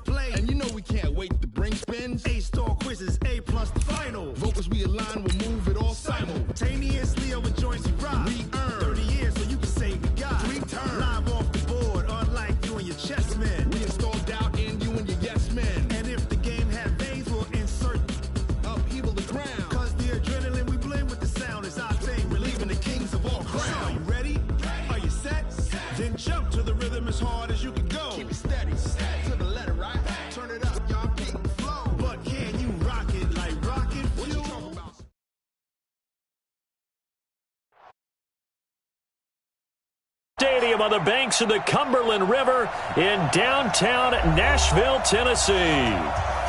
Play. And you know we can't wait to bring spins. A-star quizzes, A+ the final. Vocals we align, we'll move it all simultaneously over joints you rock. We earn 30 years so you can say we got 3 turns. Live off the board, unlike you and your chess men. We install doubt in you and your yes men. And if the game had veins, we'll insert upheaval the ground. Cause the adrenaline we blend with the sound is our thing, relieving the kings of all crowns. So are you ready? Are you set? Then jump to the rhythm as hard as you can go. Keep it steady. To the letter, right? Turn it up, y'all keep the flow. But can you rock it like rocket fuel? Stadium on the banks of the Cumberland River in downtown Nashville, Tennessee.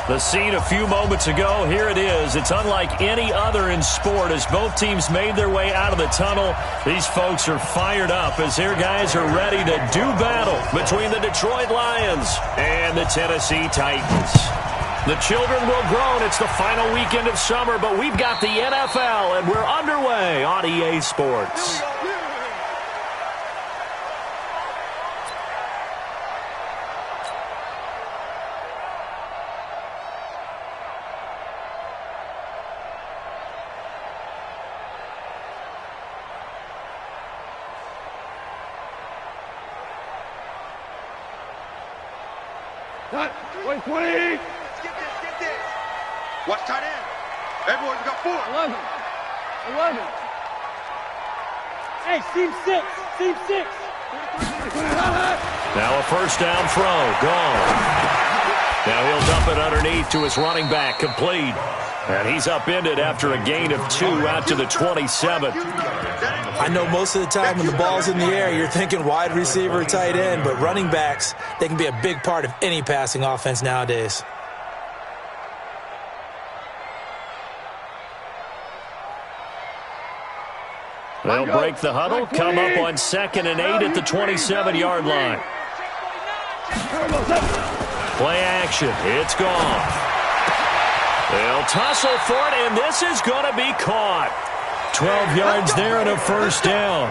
The scene a few moments ago, here it is. It's unlike any other in sport as both teams made their way out of the tunnel. These folks are fired up as their guys are ready to do battle between the Detroit Lions and the Tennessee Titans. The children will groan. It's the final weekend of summer, but we've got the NFL, and we're underway on EA Sports. Cut. 20. Get this. Watch tight end. Everyone's got 4. 11. Hey, seam 6. Now a first down throw. Gone. Now he'll dump it underneath to his running back. Complete. And he's upended after a gain of 2 out to the 27. I know most of the time when the ball's in the air, you're thinking wide receiver, tight end, but running backs, they can be a big part of any passing offense nowadays. They'll break the huddle, come up on 2nd and 8 at the 27-yard line. Play action. It's gone. They'll tussle for it, and this is going to be caught. 12 yards there and a first down.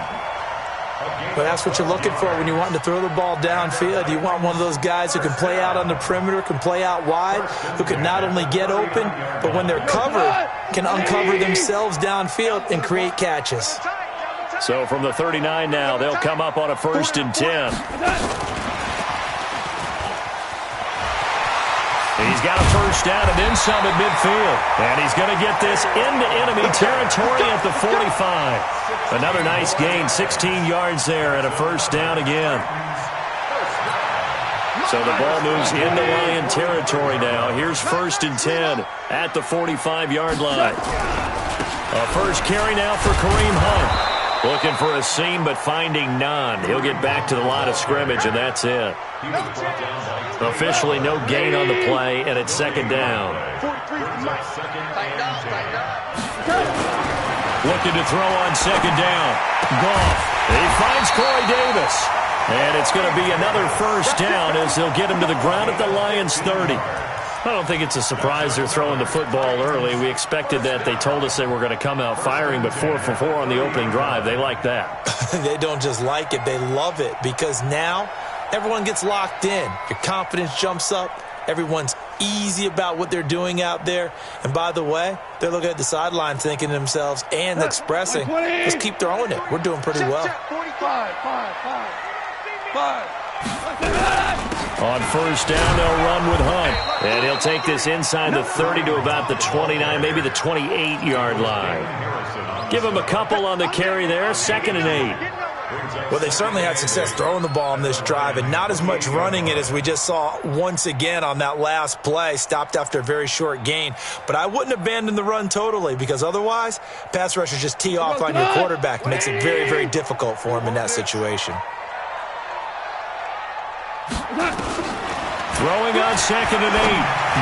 But that's what you're looking for when you're wanting to throw the ball downfield. You want one of those guys who can play out on the perimeter, can play out wide, who can not only get open, but when they're covered, can uncover themselves downfield and create catches. So from the 39 now, they'll come up on a 1st and 10. He's got a first down and then some at midfield. And he's going to get this into enemy territory at the 45. Another nice gain, 16 yards there and a first down again. So the ball moves into Lion territory now. Here's 1st and 10 at the 45-yard line. A first carry now for Kareem Hunt. Looking for a seam, but finding none. He'll get back to the line of scrimmage, and that's it. Officially no gain on the play, and it's 2nd down. Looking to throw on 2nd down. Goff. He finds Corey Davis. And it's going to be another first down as they'll get him to the ground at the Lions' 30. I don't think it's a surprise they're throwing the football early. We expected that. They told us they were going to come out firing, but 4 for 4 on the opening drive. They like that. They don't just like it. They love it because now everyone gets locked in. Your confidence jumps up. Everyone's easy about what they're doing out there. And by the way, they're looking at the sideline thinking to themselves and expressing, let's keep throwing it. We're doing pretty well. 5. On first down, they'll run with Hunt. And he'll take this inside the 30 to about the 29, maybe the 28-yard line. Give him a couple on the carry there, 2nd and 8. Well, they certainly had success throwing the ball on this drive and not as much running it as we just saw once again on that last play, stopped after a very short gain. But I wouldn't abandon the run totally because otherwise, pass rushers just tee off on your quarterback. It makes it very, very difficult for him in that situation. Throwing on 2nd and 8.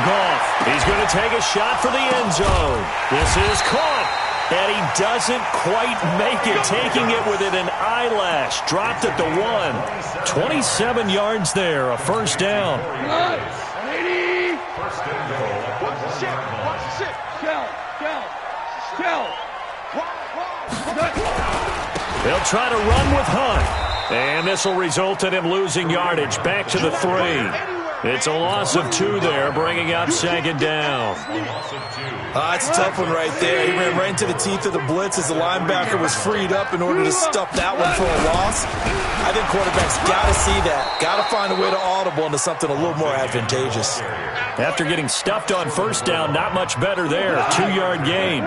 Goff. He's going to take a shot for the end zone. This is caught. And he doesn't quite make it, taking it within an eyelash. Dropped at the 1. 27 yards there, a first down. 80. They'll try to run with Hunt. And this will result in him losing yardage back to the 3. It's a loss of 2 there, bringing up second down. That's a tough one right there. He ran right into the teeth of the blitz as the linebacker was freed up in order to stuff that one for a loss. I think quarterbacks got to see that. Got to find a way to audible into something a little more advantageous. After getting stuffed on first down, not much better there. 2-yard gain.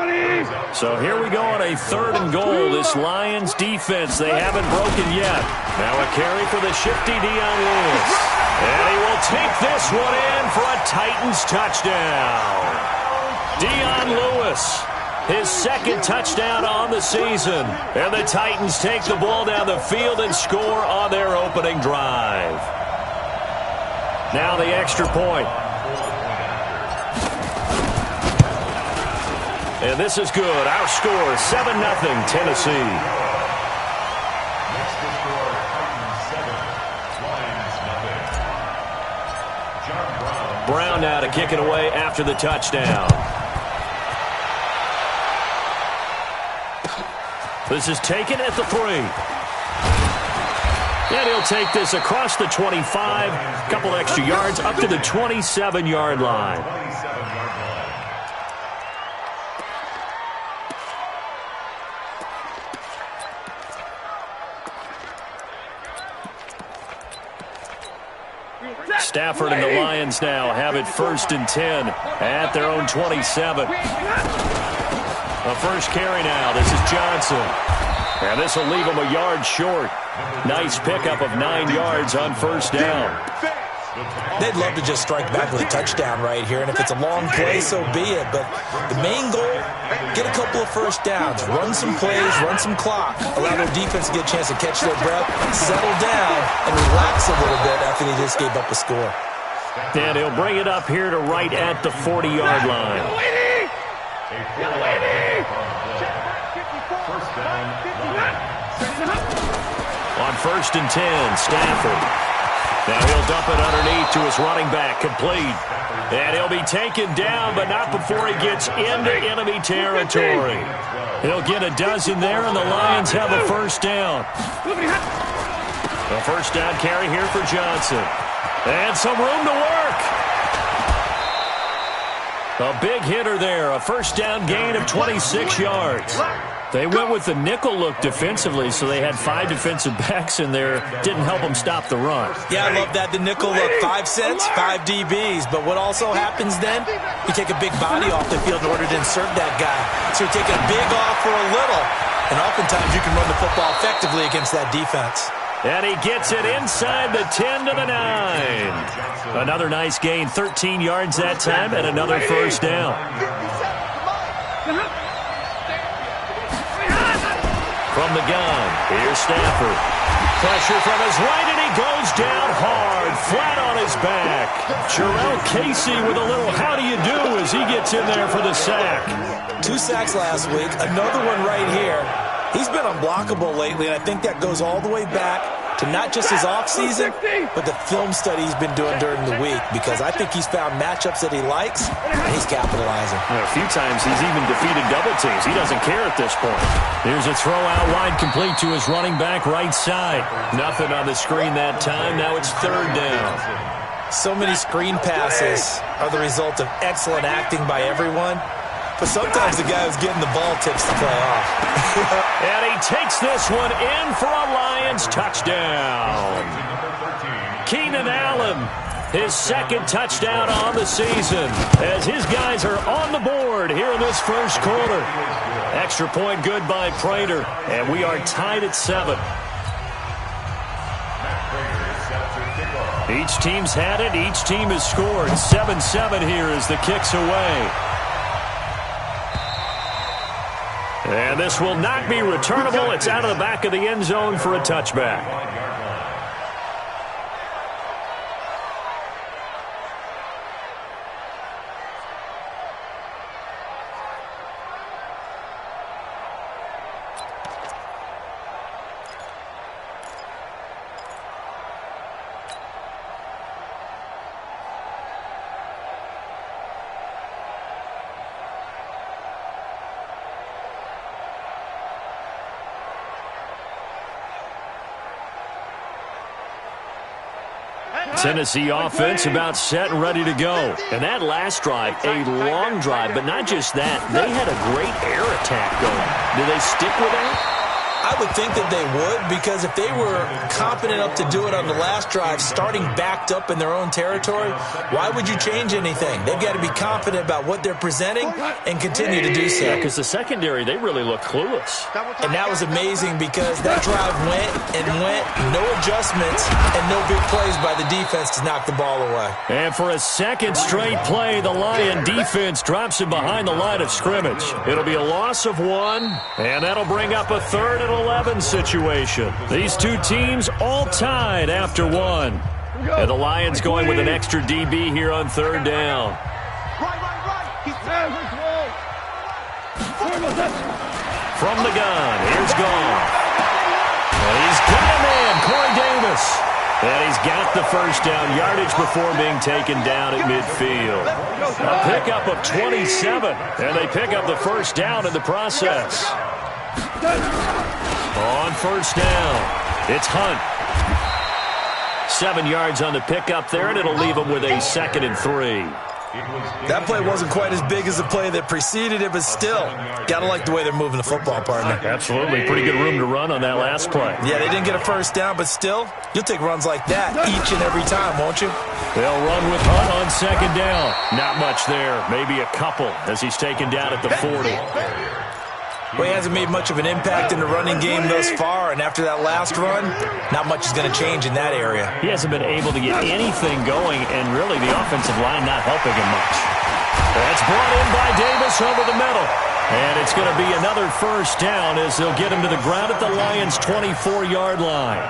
So here we go on a 3rd and goal. This Lions defense, they haven't broken yet. Now a carry for the shifty Dion Lewis. And he will take this one in for a Titans touchdown. Dion Lewis, his 2nd touchdown on the season. And the Titans take the ball down the field and score on their opening drive. Now the extra point. And this is good. Our score, 7-0 Tennessee. Brown now to kick it away after the touchdown. This is taken at the 3. And he'll take this across the 25, a couple extra yards up to the 27-yard line. Stafford and the Lions now have it 1st and 10 at their own 27. A first carry now. This is Johnson. And this will leave him a yard short. Nice pickup of 9 yards on first down. They'd love to just strike back with a touchdown right here, and if it's a long play, so be it. But the main goal, get a couple of first downs, run some plays, run some clock, allow their defense to get a chance to catch their breath, settle down, and relax a little bit after they just gave up a score. And he'll bring it up here to right at the 40-yard line. On 1st and 10, Stafford. Now he'll dump it underneath to his running back, complete. And he'll be taken down, but not before he gets into enemy territory. He'll get a dozen there, and the Lions have a first down. A first down carry here for Johnson. And some room to work. A big hitter there, a first down gain of 26 yards. They went with the nickel look defensively, so they had 5 defensive backs in there. Didn't help them stop the run. Yeah, I love that, the nickel look. 5 sets, 5 DBs. But what also happens then, you take a big body off the field in order to insert that guy. So you're taking a big off for a little. And oftentimes you can run the football effectively against that defense. And he gets it inside the 10 to the 9. Another nice gain, 13 yards that time, and another first down. From the gun, here's Stafford. Pressure from his right, and he goes down hard, flat on his back. Jarrell Casey with a little how do you do as he gets in there for the sack. 2 sacks last week, another one right here. He's been unblockable lately, and I think that goes all the way back to not just his offseason, but the film study he's been doing during the week, because I think he's found matchups that he likes, and he's capitalizing. A few times he's even defeated double teams. He doesn't care at this point. Here's a throw out wide, complete to his running back right side. Nothing on the screen that time. Now it's 3rd down. So many screen passes are the result of excellent acting by everyone, but sometimes the guy who's getting the ball tips the play off. And he takes this one in for a Lions touchdown. Keenan Allen, his 2nd touchdown on the season, as his guys are on the board here in this first quarter. Extra point good by Prater, and we are tied at 7. Each team's had it. Each team has scored. 7-7 here as the kick's away. And this will not be returnable. It's out of the back of the end zone for a touchback. Tennessee offense about set and ready to go. And that last drive, a long drive, but not just that. They had a great air attack going. Do they stick with that? I would think that they would, because if they were confident enough to do it on the last drive, starting backed up in their own territory, why would you change anything? They've got to be confident about what they're presenting and continue to do so. Yeah, because the secondary, they really look clueless. And that was amazing because that drive went and went, no adjustments, and no big plays by the defense to knock the ball away. And for a second straight play, the Lion defense drops him behind the line of scrimmage. It'll be a loss of 1, and that'll bring up a 3rd and 11 situation. These two teams all tied after 1. And the Lions going with an extra DB here on 3rd down. From the gun, here's Gone. And he's got him in, Corey Davis. And he's got the first down yardage before being taken down at midfield. A pickup of 27, and they pick up the first down in the process. On 1st down, it's Hunt. 7 yards on the pickup there, and it'll leave him with a 2nd and 3. That play wasn't quite as big as the play that preceded it, but still, got to like the way they're moving the football, partner. Absolutely. Pretty good room to run on that last play. Yeah, they didn't get a first down, but still, you'll take runs like that each and every time, won't you? They'll run with Hunt on 2nd down. Not much there. Maybe a couple as he's taken down at the 40. Well, he hasn't made much of an impact in the running game thus far, and after that last run, not much is going to change in that area. He hasn't been able to get anything going, and really the offensive line not helping him much. That's brought in by Davis over the middle. And it's going to be another first down as they'll get him to the ground at the Lions' 24-yard line.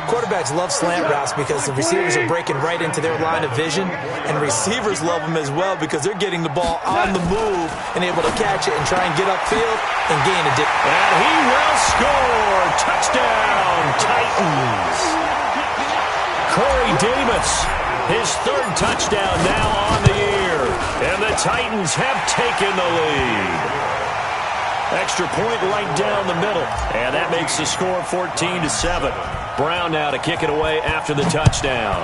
Quarterbacks love slant routes because the receivers are breaking right into their line of vision, and receivers love them as well because they're getting the ball on the move and able to catch it and try and get upfield and gain a dip. And he will score! Touchdown, Titans! Corey Davis, his 3rd touchdown now on the year, and the Titans have taken the lead. Extra point right down the middle, and that makes the score 14-7. Brown now to kick it away after the touchdown.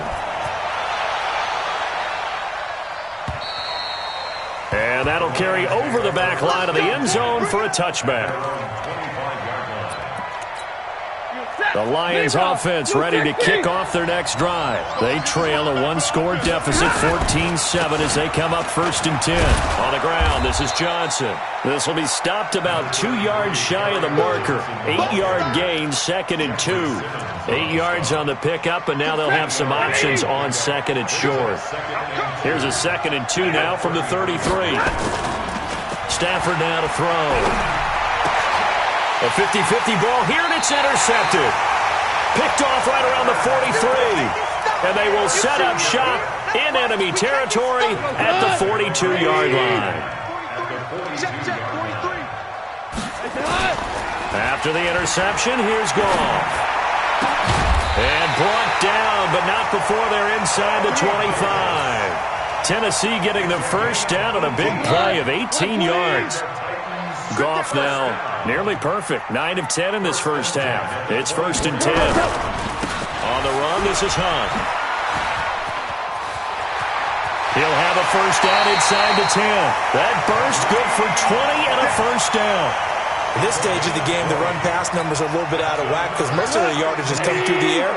And that'll carry over the back line of the end zone for a touchback. The Lions offense ready to kick off their next drive. They trail a 1-score deficit, 14-7, as they come up 1st and 10. On the ground, this is Johnson. This will be stopped about 2 yards shy of the marker. 8-yard gain, 2nd and 2. 8 yards on the pickup, and now they'll have some options on 2nd and short. Here's a 2nd and 2 now from the 33. Stafford now to throw. A 50-50 ball here, and it's intercepted. Picked off right around the 43. And they will set up shop in enemy territory at the 42-yard line. After the interception, here's Goff. And brought down, but not before they're inside the 25. Tennessee getting the first down on a big play of 18 yards. Goff now nearly perfect. 9 of 10 in this first half. It's 1st and 10. On the run, this is Hunt. He'll have a first down inside the 10. That burst good for 20 and a first down. At this stage of the game, the run-pass numbers are a little bit out of whack because most of the yardage is coming through the air.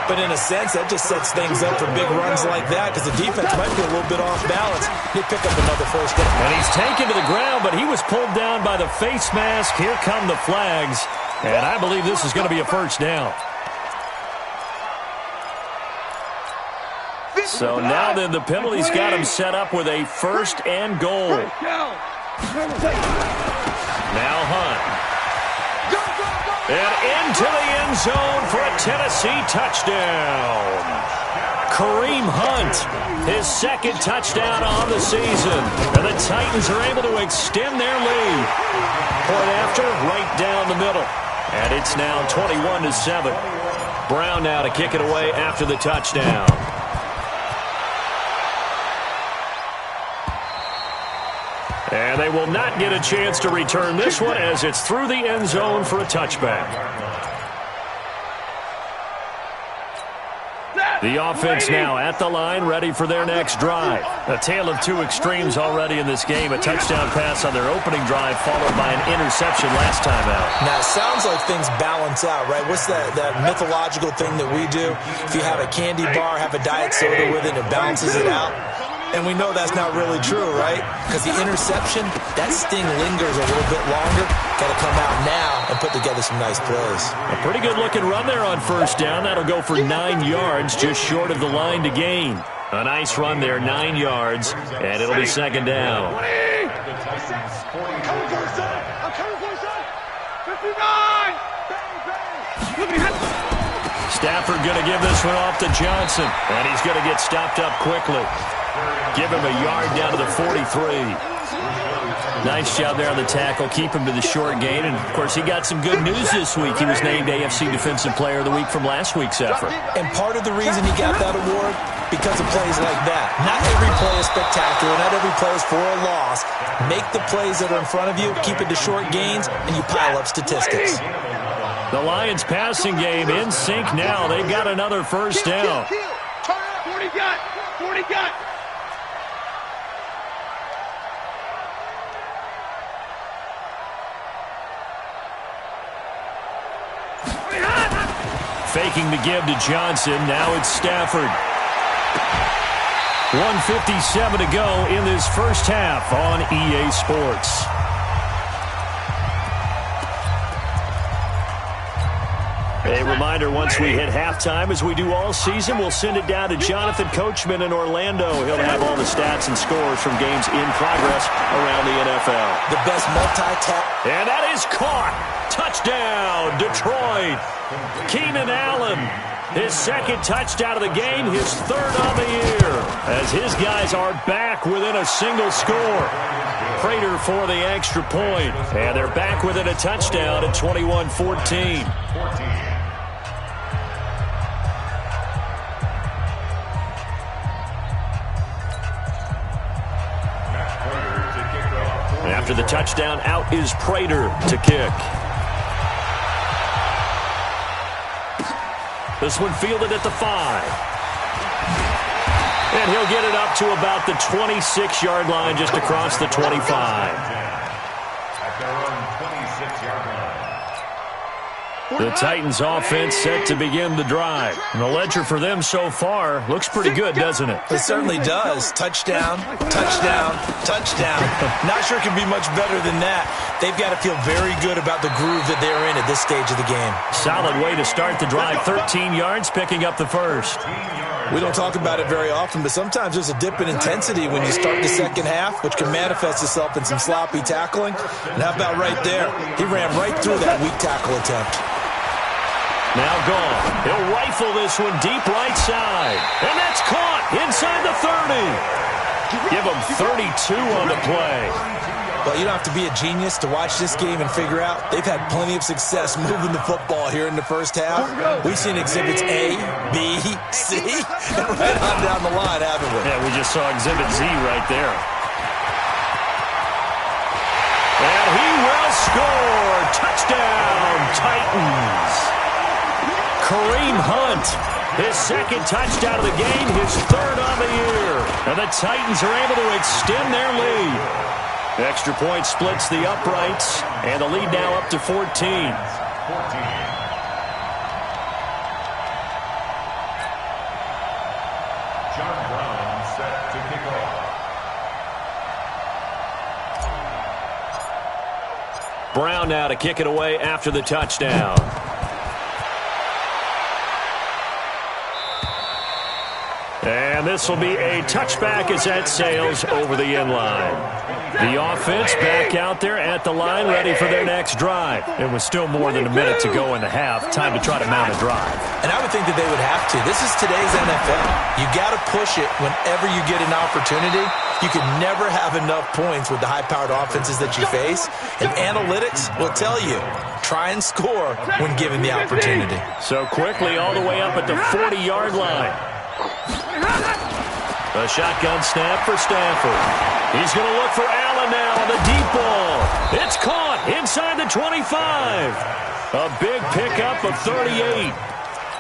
But in a sense, that just sets things up for big runs like that because the defense might be a little bit off balance. They pick up another first down. And he's taken to the ground, but he was pulled down by the face mask. Here come the flags. And I believe this is going to be a first down. So now then the penalty's got him set up with a 1st and goal. Now Hunt. And into the end zone for a Tennessee touchdown. Kareem Hunt, his 2nd touchdown on the season. And the Titans are able to extend their lead. Point after, right down the middle. And it's now 21-7. Brown now to kick it away after the touchdown. And they will not get a chance to return this one as it's through the end zone for a touchback. The offense now at the line, ready for their next drive. A tale of two extremes already in this game. A touchdown pass on their opening drive, followed by an interception last time out. Now, it sounds like things balance out, right? What's that mythological thing that we do? If you have a candy bar, have a diet soda with it, it balances it out. And we know that's not really true, right? Because the interception, that sting lingers a little bit longer. Got to come out now and put together some nice plays. A pretty good-looking run there on first down. That'll go for 9 yards, just short of the line to gain. A nice run there, 9 yards, and it'll be second down. I'm coming for son. I'm coming for son. 59. Stafford going to give this one off to Johnson, and he's going to get stopped up quickly. Give him a yard down to the 43. Nice job there on the tackle. Keep him to the short gain. And, of course, he got some good news this week. He was named AFC Defensive Player of the Week from last week's effort. And part of the reason he got that award, because of plays like that. Not every play is spectacular. Not every play is for a loss. Make the plays that are in front of you, keep it to short gains, and you pile up statistics. The Lions' passing game in sync now. They've got another first down. 40 got. 40 got. Faking the give to Johnson. Now it's Stafford. 1:57 to go in this first half on EA Sports. A reminder, once we hit halftime, as we do all season, we'll send it down to Jonathan Coachman in Orlando. He'll have all the stats and scores from games in progress around the NFL. The best multi-tap. And that is caught. Touchdown, Detroit. Keenan Allen, his second touchdown of the game, his third of the year, as his guys are back within a single score. Prater for the extra point, and they're back within a touchdown at 21-14. After the touchdown, out is Prater to kick. This one fielded at the 5. And he'll get it up to about the 26-yard line, just across the 25. The Titans offense set to begin the drive. And the ledger for them so far looks pretty good, doesn't it? It certainly does. Touchdown, touchdown, touchdown. Not sure it can be much better than that. They've got to feel very good about the groove that they're in at this stage of the game. Solid way to start the drive. 13 yards, picking up the first. We don't talk about it very often, but sometimes there's a dip in intensity when you start the second half, which can manifest itself in some sloppy tackling. And how about right there? He ran right through that weak tackle attempt. Now gone. He'll rifle this one deep right side. And that's caught inside the 30. Give him 32 on the play. Well, you don't have to be a genius to watch this game and figure out they've had plenty of success moving the football here in the first half. We've seen exhibits A, B, C, and right on down the line, haven't we? Yeah, we just saw exhibit Z right there. And he will score. Touchdown, Titans. Kareem Hunt, his second touchdown of the game, his third on the year. And the Titans are able to extend their lead. Extra point splits the uprights, and the lead now up to 14. John Brown set to kick off. Brown now to kick it away after the touchdown. And this will be a touchback as that sails over the end line. The offense back out there at the line, ready for their next drive. It was still more than a minute to go in the half. Time to try to mount a drive. And I would think that they would have to. This is today's NFL. You got to push it whenever you get an opportunity. You can never have enough points with the high-powered offenses that you face. And analytics will tell you, try and score when given the opportunity. So quickly all the way up at the 40-yard line. A shotgun snap for Stafford. He's going to look for Allen now on the deep ball. It's caught inside the 25. A big pickup of 38.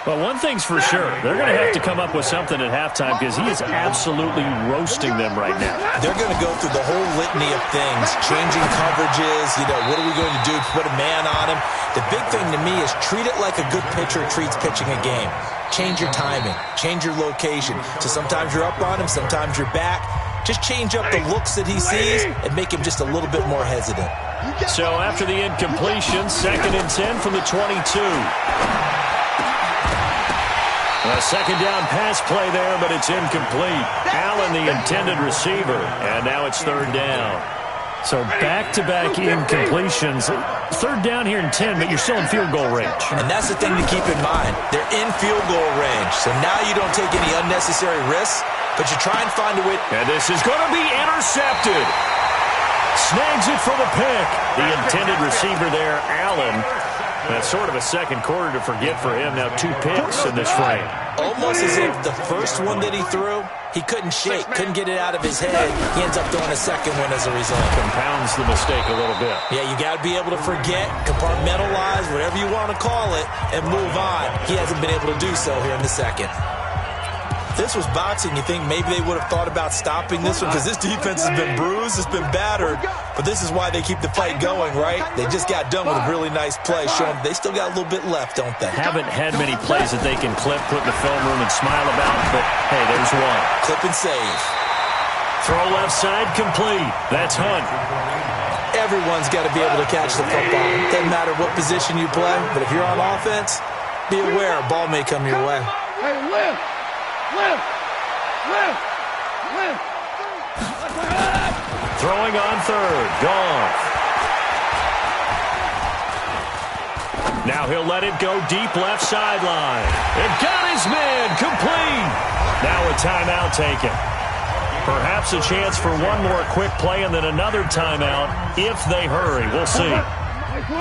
Well, one thing's for sure. They're going to have to come up with something at halftime because he is absolutely roasting them right now. They're going to go through the whole litany of things, changing coverages, what are we going to do to put a man on him? The big thing to me is treat it like a good pitcher treats pitching a game. Change your timing, change your location. So sometimes you're up on him, sometimes you're back. Just change up the looks that he sees and make him just a little bit more hesitant. So after the incompletion, 2nd and 10 from the 22. A second down pass play there, but it's incomplete. Allen, the intended receiver, and now it's 3rd down. So back-to-back incompletions. 3rd down here in 10, but you're still in field goal range. And that's the thing to keep in mind. They're in field goal range, so now you don't take any unnecessary risks, but you try and find a way. And this is going to be intercepted. Snags it for the pick. The intended receiver there, Allen. That's sort of a second quarter to forget for him. Now 2 picks in this frame. Almost as if the first one that he threw, he couldn't shake, couldn't get it out of his head. He ends up throwing a second one as a result. Compounds the mistake a little bit. Yeah, you got to be able to forget, compartmentalize, whatever you want to call it, and move on. He hasn't been able to do so here in the second. If this was boxing, you think maybe they would have thought about stopping this one because this defense has been bruised, it's been battered, but this is why they keep the fight going, right? They just got done with a really nice play, showing they still got a little bit left, don't they? Haven't had many plays that they can clip, put in the film room, and smile about, but hey, there's one. Clip and save. Throw left side complete. That's Hunt. Everyone's got to be able to catch the football. Doesn't matter what position you play, but if you're on offense, be aware a ball may come your way. Hey, lift! Lift! Lift! Lift! Throwing on 3rd. Gone. Now he'll let it go deep left sideline. It got his man. Complete. Now a timeout taken. Perhaps a chance for one more quick play and then another timeout if they hurry. We'll see.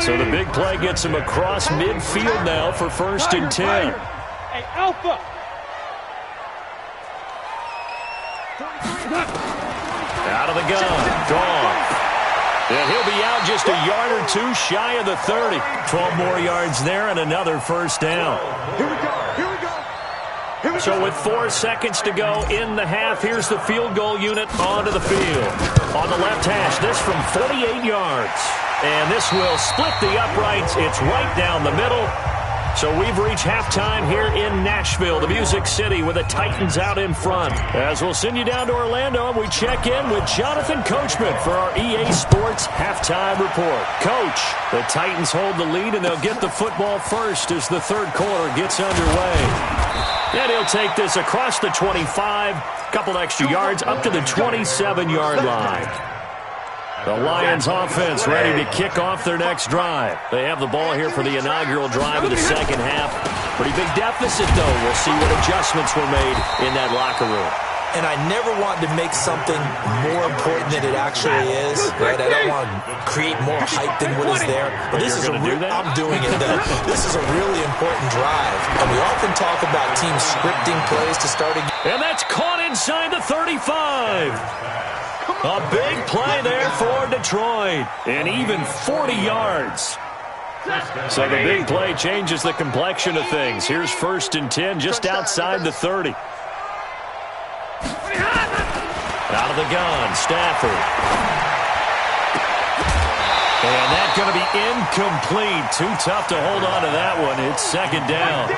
So the big play gets him across midfield now for 1st and 10. Hey, Alpha! Out of the gun. Gone. And he'll be out just a yard or 2 shy of the 30. 12 more yards there and another 1st down. Here we go! Here we go! Here we go! So with 4 seconds to go in the half, here's the field goal unit onto the field. On the left hash, this from 48 yards. And this will split the uprights. It's right down the middle. So we've reached halftime here in Nashville, the Music City, with the Titans out in front. As we'll send you down to Orlando, and we check in with Jonathan Coachman for our EA Sports Halftime Report. Coach, the Titans hold the lead, and they'll get the football first as the 3rd quarter gets underway. And he'll take this across the 25, couple extra yards, up to the 27-yard line. The Lions offense ready to kick off their next drive. They have the ball here for the inaugural drive of the second half. Pretty big deficit, though. We'll see what adjustments were made in that locker room. And I never want to make something more important than it actually is. Right? I don't want to create more hype than what is there. But this is I'm doing it, though. This is a really important drive. And we often talk about teams scripting plays to start a game. And that's caught inside the 35. A big play there for Detroit. And even 40 yards. So the big play changes the complexion of things. Here's 1st and 10 just outside the 30. Out of the gun, Stafford. And that's going to be incomplete. Too tough to hold on to that one. It's 2nd down.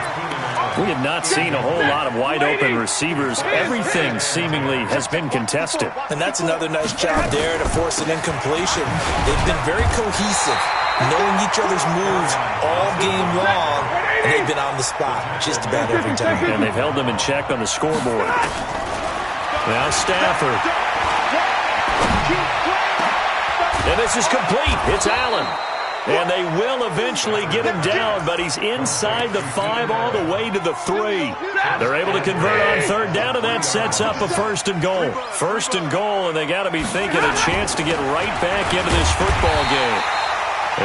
We have not seen a whole lot of wide-open receivers. Everything seemingly has been contested. And that's another nice job there to force an incompletion. They've been very cohesive, knowing each other's moves all game long, and they've been on the spot just about every time. And they've held them in check on the scoreboard. Now Stafford. And this is complete. It's Allen. And they will eventually get him down, but he's inside the 5 all the way to the 3. They're able to convert on 3rd down, and that sets up a 1st and goal. 1st and goal, and they got to be thinking a chance to get right back into this football game.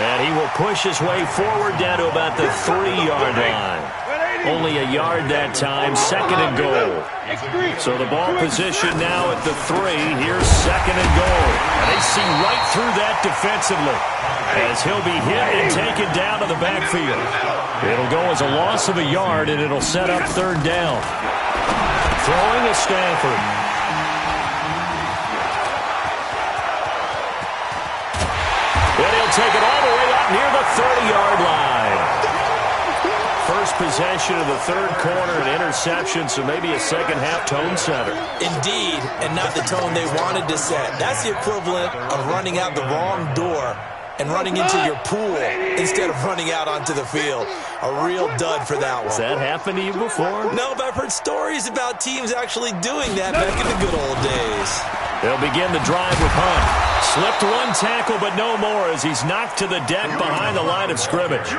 And he will push his way forward down to about the 3-yard line. Only a yard that time, second and goal. So the ball position now at the 3. Here's second and goal. And they see right through that defensively as he'll be hit and taken down to the backfield. It'll go as a loss of a yard, and it'll set up third down. Throwing is Stafford. And he'll take it all the way up near the 30-yard line. First possession of the third quarter, an interception, so maybe a second-half tone setter. Indeed, and not the tone they wanted to set. That's the equivalent of running out the wrong door and running into your pool instead of running out onto the field. A real dud for that one. Has that happened to you before? No, but I've heard stories about teams actually doing that back in the good old days. They'll begin the drive with Hunt. Slipped one tackle, but no more as he's knocked to the deck behind the line of scrimmage.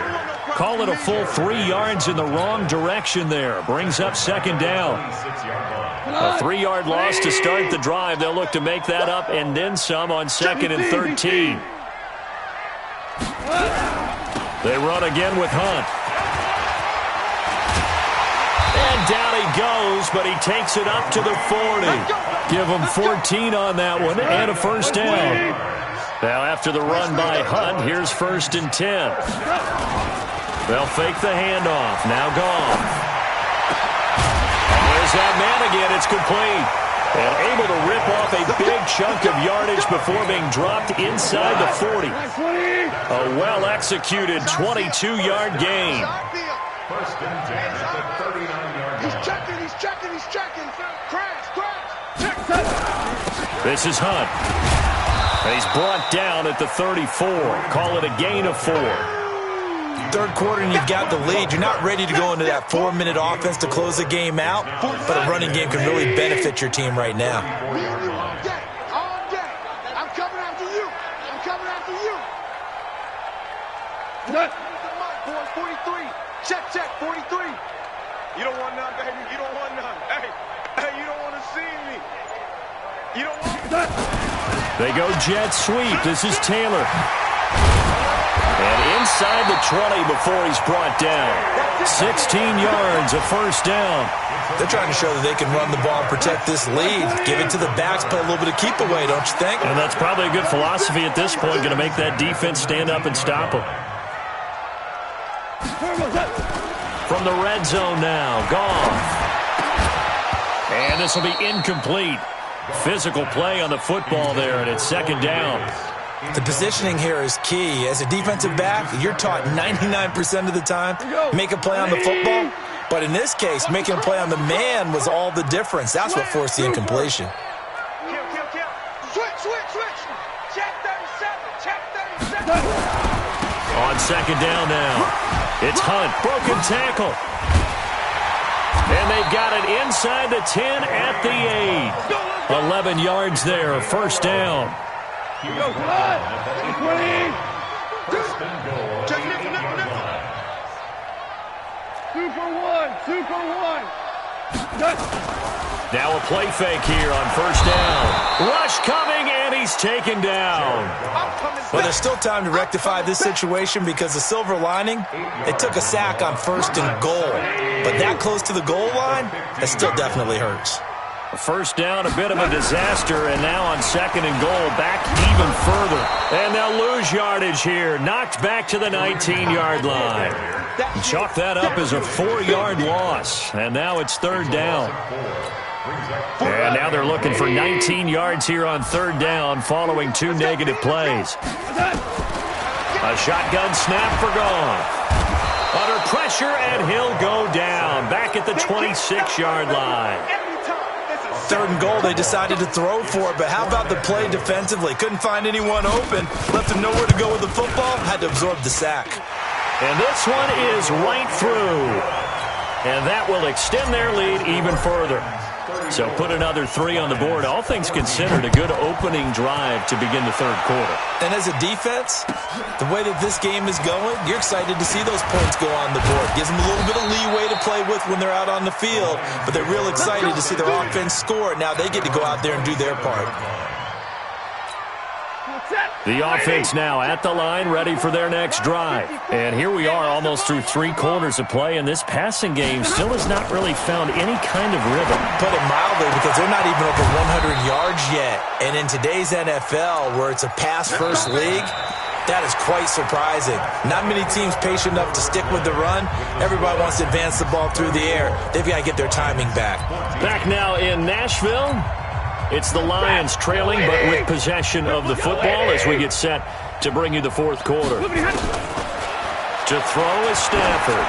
Call it a full 3 yards in the wrong direction there. Brings up second down. A 3-yard loss to start the drive. They'll look to make that up and then some on second and 13. They run again with Hunt. And down he goes, but he takes it up to the 40. Give him 14 on that one and a first down. Now after the run by Hunt, here's first and 10. They'll fake the handoff. Now Goff. There's that man again. It's complete. And able to rip off a big chunk of yardage before being dropped inside the 40. A well-executed 22-yard gain. First and 10 at the 39-yard line. He's checking. Crash. This is Hunt. And he's brought down at the 34. Call it a gain of 4. Third quarter and you've got the lead. You're not ready to go into that 4-minute offense to close the game out, but a running game can really benefit your team right now. All day. I'm coming after you. Boys, 43. Check, 43. You don't want none, baby. You don't want none. Hey, you don't want to see me. You don't want none. They go jet sweep. This is Taylor. And inside the 20 before he's brought down. 16 yards, a first down. They're trying to show that they can run the ball and protect this lead. Give it to the backs, play a little bit of keep away, don't you think? And that's probably a good philosophy at this point, going to make that defense stand up and stop them. From the red zone now, Goff. And this will be incomplete. Physical play on the football there, and it's second down. The positioning here is key. As a defensive back, you're taught 99% of the time, make a play on the football. But in this case, making a play on the man was all the difference. That's what forced the incompletion. Kill. Switch. Check 37. On second down now, it's Hunt. Broken tackle. And they've got it inside the 10 at the 8. 11 yards there, first down. First and goal. Super one. Now a play fake here on first down. Rush coming, and he's taken down. Well, there's still time to rectify this situation because the silver lining, they took a sack on first and goal. But that close to the goal line, that still definitely hurts. First down, a bit of a disaster, and now on second and goal, back even further. And they'll lose yardage here, knocked back to the 19-yard line. And chalk that up as a 4-yard loss, and now it's third down. And now they're looking for 19 yards here on third down following 2 negative plays. A shotgun snap for Goff. Under pressure, and he'll go down, back at the 26-yard line. Third and goal, they decided to throw for it, but how about the play defensively? Couldn't find anyone open, left him nowhere to go with the football, had to absorb the sack. And this one is right through. And that will extend their lead even further. So put another 3 on the board. All things considered, a good opening drive to begin the third quarter. And as a defense, the way that this game is going, you're excited to see those points go on the board. Gives them a little bit of leeway to play with when they're out on the field, but they're real excited to see their offense score. Now they get to go out there and do their part. The offense now at the line, ready for their next drive. And here we are almost through 3 quarters of play, and this passing game still has not really found any kind of rhythm. Put it mildly, because they're not even over 100 yards yet. And in today's NFL, where it's a pass-first league, that is quite surprising. Not many teams patient enough to stick with the run. Everybody wants to advance the ball through the air. They've got to get their timing back. Back now in Nashville. It's the Lions trailing, but with possession of the football as we get set to bring you the fourth quarter. To throw is Stafford.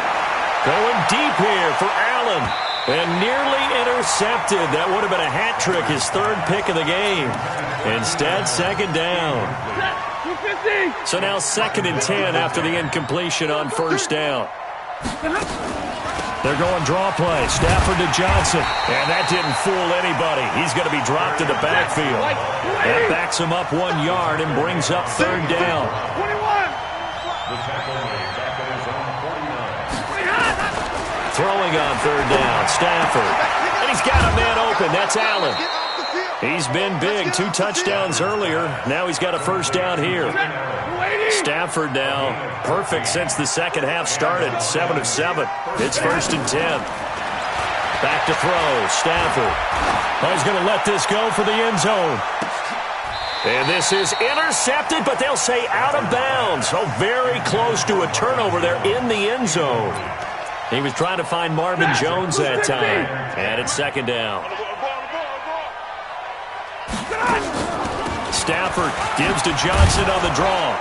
Going deep here for Allen. And nearly intercepted. That would have been a hat trick, his 3rd pick of the game. Instead, 2nd down. So now 2nd and 10 after the incompletion on 1st down. They're going draw play. Stafford to Johnson. And that didn't fool anybody. He's going to be dropped in the backfield. That backs him up 1 yard and brings up 3rd down. Throwing on 3rd down. Stafford. And he's got a man open. That's Allen. He's been big. 2 touchdowns earlier. Now he's got a 1st down here. Stafford now perfect since the second half started. 7 of 7. It's 1st and 10. Back to throw. Stafford. Oh, he's going to let this go for the end zone. And this is intercepted, but they'll say out of bounds. Oh, very close to a turnover there in the end zone. He was trying to find Marvin Jones that time. And it's 2nd down. Stafford gives to Johnson on the draw.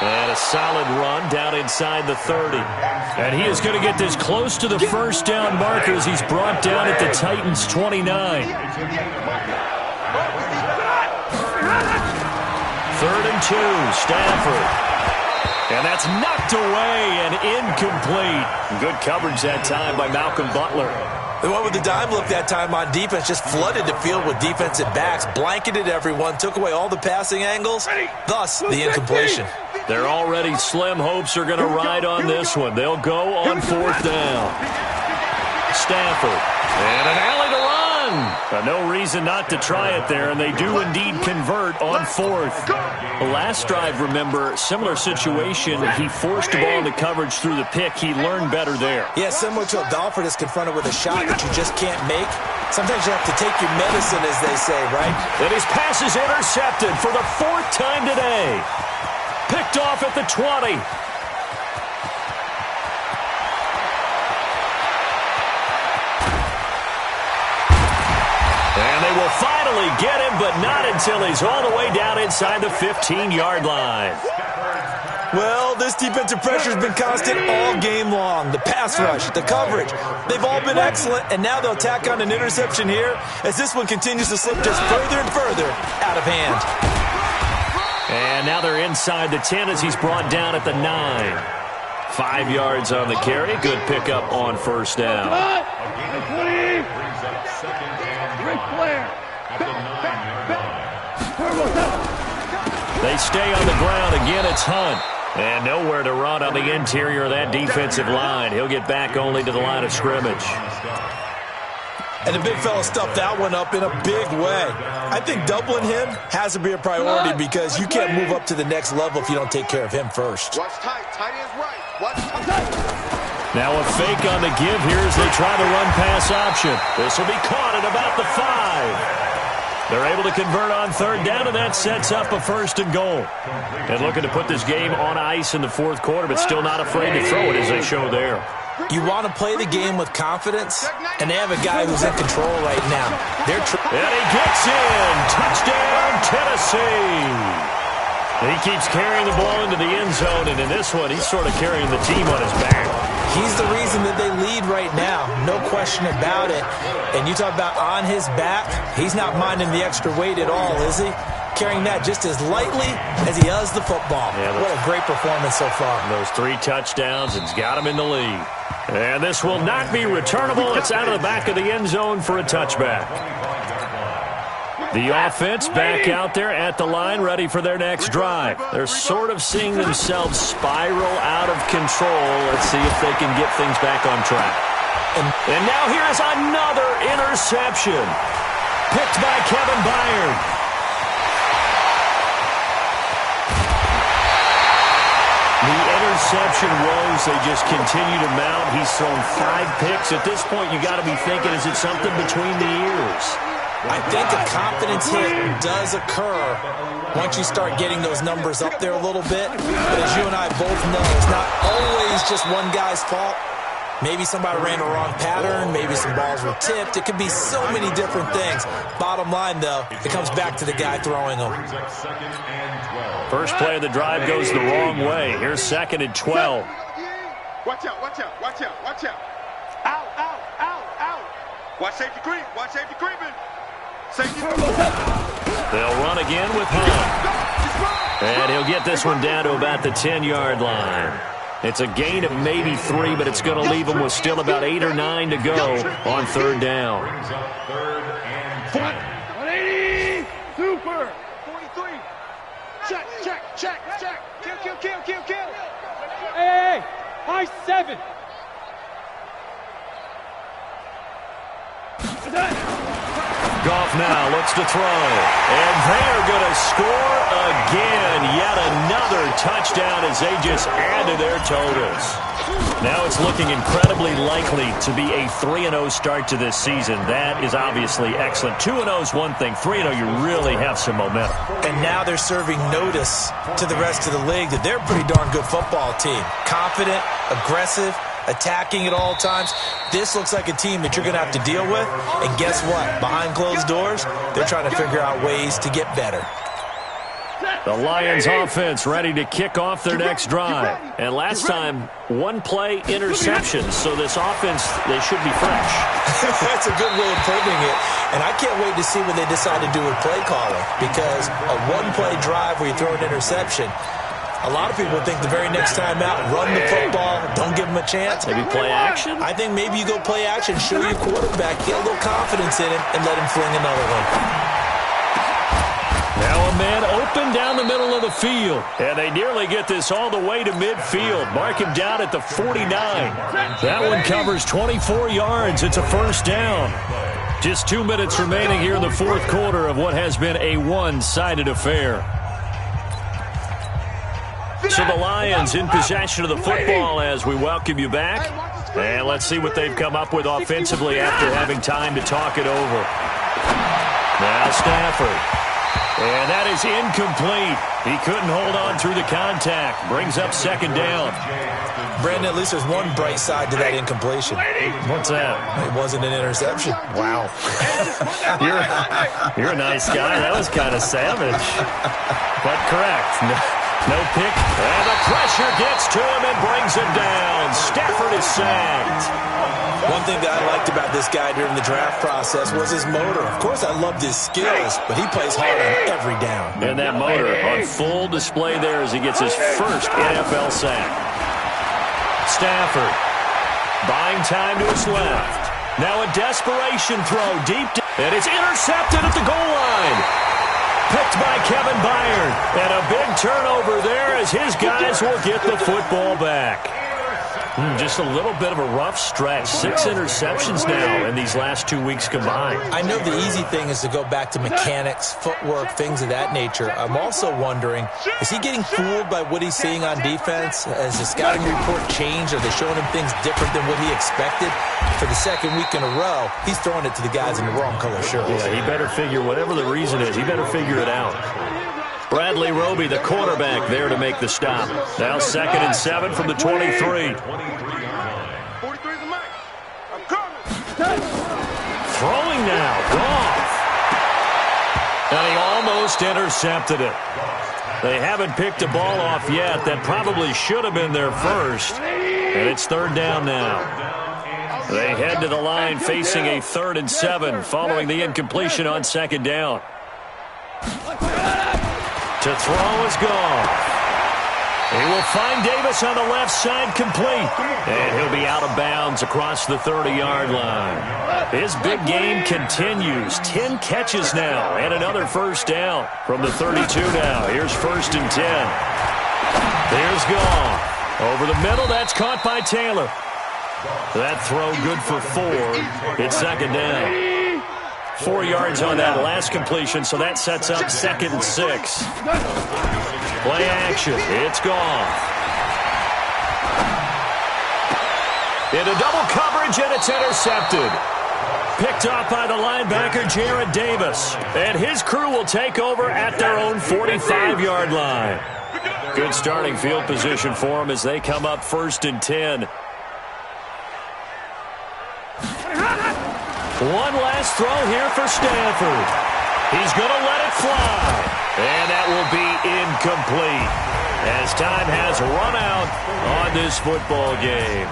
And a solid run down inside the 30. And he is going to get this close to the 1st down marker as he's brought down at the Titans' 29. 3rd and 2, Stafford. And that's knocked away and incomplete. Good coverage that time by Malcolm Butler. The one with the dime look that time on defense just flooded the field with defensive backs, blanketed everyone, took away all the passing angles, thus the incompletion. Their already slim hopes are going to ride on this one. They'll go on 4th down. Stafford. And an alley to run. No reason not to try it there, and they do indeed convert on 4th. The last drive, remember, similar situation. He forced the ball into coverage through the pick. He learned better there. Yeah, similar to a golfer that's confronted with a shot that you just can't make. Sometimes you have to take your medicine, as they say, right? And his pass is intercepted for the 4th time today. Picked off at the 20. And they will finally get him, but not until he's all the way down inside the 15-yard line. Well, this defensive pressure has been constant all game long. The pass rush, the coverage, they've all been excellent, and now they'll tack on an interception here as this one continues to slip just further and further out of hand. And now they're inside the 10 as he's brought down at the 9. 5 yards on the carry. Good pickup on 1st down. They stay on the ground. Again, it's Hunt. And nowhere to run on the interior of that defensive line. He'll get back only to the line of scrimmage. And the big fella stuffed that one up in a big way. I think doubling him has to be a priority because you can't move up to the next level if you don't take care of him first. Watch tight. Tight end's right. Watch tight. Now a fake on the give here as they try the run-pass option. This will be caught at about the 5. They're able to convert on 3rd down, and that sets up a 1st and goal. And looking to put this game on ice in the 4th quarter, but still not afraid to throw it as they show there. You want to play the game with confidence, and they have a guy who's in control right now. And he gets in. Touchdown, Tennessee. He keeps carrying the ball into the end zone, and in this one, he's sort of carrying the team on his back. He's the reason that they lead right now, no question about it. And you talk about on his back, he's not minding the extra weight at all, is he? Carrying that just as lightly as he does the football. Yeah, what a great performance so far. Those 3 touchdowns, it's got him in the lead. And this will not be returnable. It's out of the back of the end zone for a touchback. The offense back out there at the line, ready for their next drive. They're sort of seeing themselves spiral out of control. Let's see if they can get things back on track. And now here is another interception. Picked by Kevin Byard. interception woes, they just continue to mount. He's thrown 5 picks. At this point, you got to be thinking, is it something between the ears? I think a confidence hit does occur once you start getting those numbers up there a little bit. But as you and I both know, it's not always just one guy's fault. Maybe somebody ran a wrong pattern. Maybe some balls were tipped. It could be so many different things. Bottom line, though, it comes back to the guy throwing them. First play of the drive goes the wrong way. Here's 2nd and 12. Watch out, watch out, watch out, watch out. Out, out, out, out. Watch safety creep, watch safety creeping. Safety. They'll run again with Hunt. And he'll get this one down to about the 10-yard line. It's a gain of maybe 3, but it's going to leave them with still about 8 or 9 to go on 3rd down. 180. Super. 43. Check, check, check, check. Kill, kill, kill, kill, kill. Hey, high 7. Goff now looks to throw. And they're going to score again. Yet another touchdown as they just add to their totals. Now it's looking incredibly likely to be a 3-0 start to this season. That is obviously excellent. 2-0 is one thing. 3-0, you really have some momentum. And now they're serving notice to the rest of the league that they're a pretty darn good football team. Confident, aggressive, attacking at all times. This looks like a team that you're going to have to deal with. And guess what? Behind closed doors, they're trying to figure out ways to get better. The Lions offense ready to kick off their next drive. And last time, 1-play interceptions. So this offense, they should be fresh. That's a good way of putting it. And I can't wait to see what they decide to do with play calling. Because a 1-play drive where you throw an interception, a lot of people think the very next time out, run the football, don't give them a chance. Maybe play action? I think maybe you go play action, show your quarterback, get a little confidence in him, and let him fling another one. Now a man open down the middle of the field. And they nearly get this all the way to midfield. Mark him down at the 49. That one covers 24 yards. It's a 1st down. Just 2 minutes remaining here in the 4th quarter of what has been a one-sided affair. So the Lions in possession of the football as we welcome you back. And let's see what they've come up with offensively after having time to talk it over. Now Stafford. And that is incomplete. He couldn't hold on through the contact. Brings up 2nd down. Brandon, at least there's one bright side to that incompletion. What's that? It wasn't an interception. Wow. You're a nice guy. That was kind of savage. But correct. No pick, and the pressure gets to him and brings him down. Stafford is sacked. One thing that I liked about this guy during the draft process was his motor. Of course, I loved his skills, but he plays hard on every down. And that motor on full display there as he gets his first NFL sack. Stafford buying time to his left. Now a desperation throw deep, and it's intercepted at the goal line. Picked by Kevin Byard. And a big turnover there as his guys will get the football back. Just a little bit of a rough stretch. 6 interceptions now in these last 2 weeks combined. I know the easy thing is to go back to mechanics, footwork, things of that nature. I'm also wondering, is he getting fooled by what he's seeing on defense? Has the scouting report changed? Are they showing him things different than what he expected? For the 2nd week in a row, he's throwing it to the guys in the wrong color shirts. Yeah, he better figure, whatever the reason is, he better figure it out. Bradley Roby, the quarterback, there to make the stop. Now 2nd and 7 from the 23. 43 is the mic. I'm coming. Throwing now. Goff. And he almost intercepted it. They haven't picked a ball off yet. That probably should have been their first. And it's 3rd down now. They head to the line facing a 3rd and 7 following the incompletion on 2nd down. To throw is Goff. He will find Davis on the left side complete. And he'll be out of bounds across the 30-yard line. His big game continues. 10 catches now and another 1st down from the 32 now. Here's 1st and 10. There's Goff. Over the middle, that's caught by Taylor. That throw good for 4. It's 2nd down. 4 yards on that last completion, so that sets up 2nd and 6. Play action. It's Goff. Into double coverage, and it's intercepted. Picked off by the linebacker, Jared Davis. And his crew will take over at their own 45-yard line. Good starting field position for them as they come up 1st and 10. One last throw here for Stanford. He's going to let it fly. And that will be incomplete as time has run out on this football game.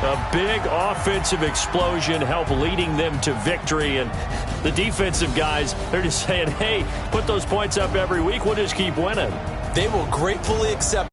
A big offensive explosion helped leading them to victory. And the defensive guys, they're just saying, hey, put those points up every week. We'll just keep winning. They will gratefully accept